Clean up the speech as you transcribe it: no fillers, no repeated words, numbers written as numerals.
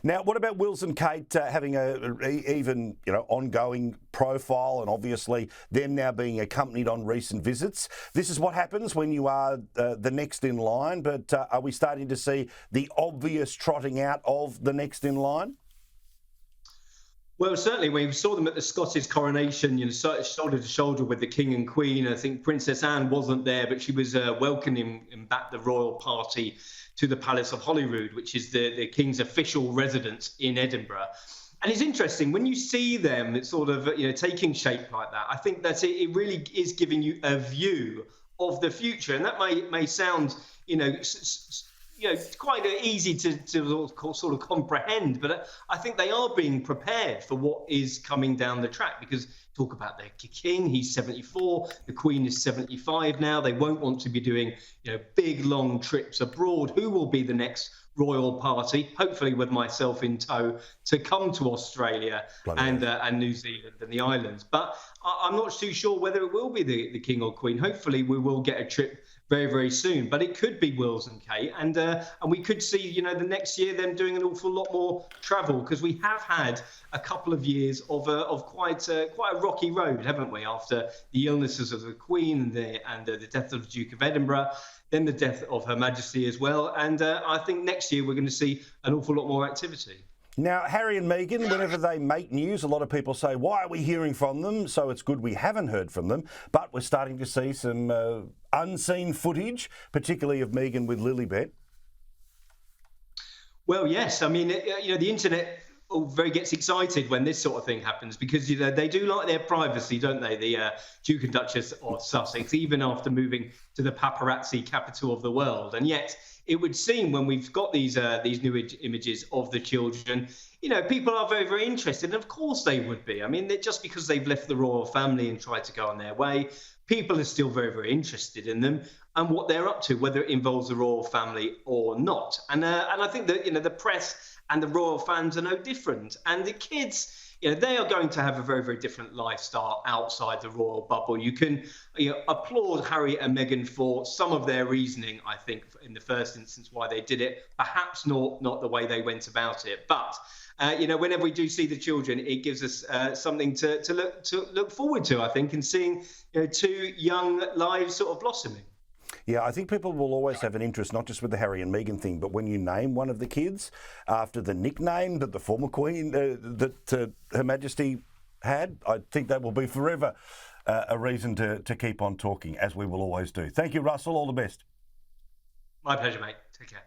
Now, what about Wills and Kate having even ongoing profile, and obviously them now being accompanied on recent visits? This is what happens when you are the next in line. But are we starting to see the obvious trotting out of the next in line? Well, certainly we saw them at the Scottish coronation, shoulder to shoulder with the King and Queen. I think Princess Anne wasn't there, but she was welcoming him back the royal party to the Palace of Holyrood, which is the King's official residence in Edinburgh. And it's interesting when you see them, it's sort of taking shape like that. I think that it really is giving you a view of the future, and that may sound quite easy to sort of comprehend, but I think they are being prepared for what is coming down the track. Because talk about the king, he's 74, the queen is 75 now. They won't want to be doing big long trips abroad. Who will be the next royal party, hopefully with myself in tow, to come to Australia and New Zealand and the islands? But I'm not too sure whether it will be the king or queen. Hopefully we will get a trip very, very soon, but it could be Wills and Kate, and we could see, the next year them doing an awful lot more travel, because we have had a couple of years of quite a rocky road, haven't we? After the illnesses of the Queen and the death of the Duke of Edinburgh, then the death of Her Majesty as well, and I think next year we're going to see an awful lot more activity. Now, Harry and Meghan, whenever they make news, a lot of people say, why are we hearing from them? So it's good we haven't heard from them. But we're starting to see some unseen footage, particularly of Meghan with Lilibet. Well, yes. I mean, the internet very gets excited when this sort of thing happens, because they do like their privacy, don't they? The Duke and Duchess of Sussex, even after moving to the paparazzi capital of the world. And yet it would seem, when we've got these new images of the children, people are very, very interested. And of course they would be. I mean, just because they've left the royal family and tried to go on their way, people are still very, very interested in them and what they're up to, whether it involves the royal family or not. And I think that the press and the royal fans are no different. And the kids, they are going to have a very, very different lifestyle outside the royal bubble. You can applaud Harry and Meghan for some of their reasoning, I think, in the first instance, why they did it. Perhaps not the way they went about it. But whenever we do see the children, it gives us something to look forward to, I think, and seeing two young lives sort of blossoming. Yeah, I think people will always have an interest, not just with the Harry and Meghan thing, but when you name one of the kids after the nickname that the former Queen, that Her Majesty had, I think that will be forever a reason to keep on talking, as we will always do. Thank you, Russell. All the best. My pleasure, mate. Take care.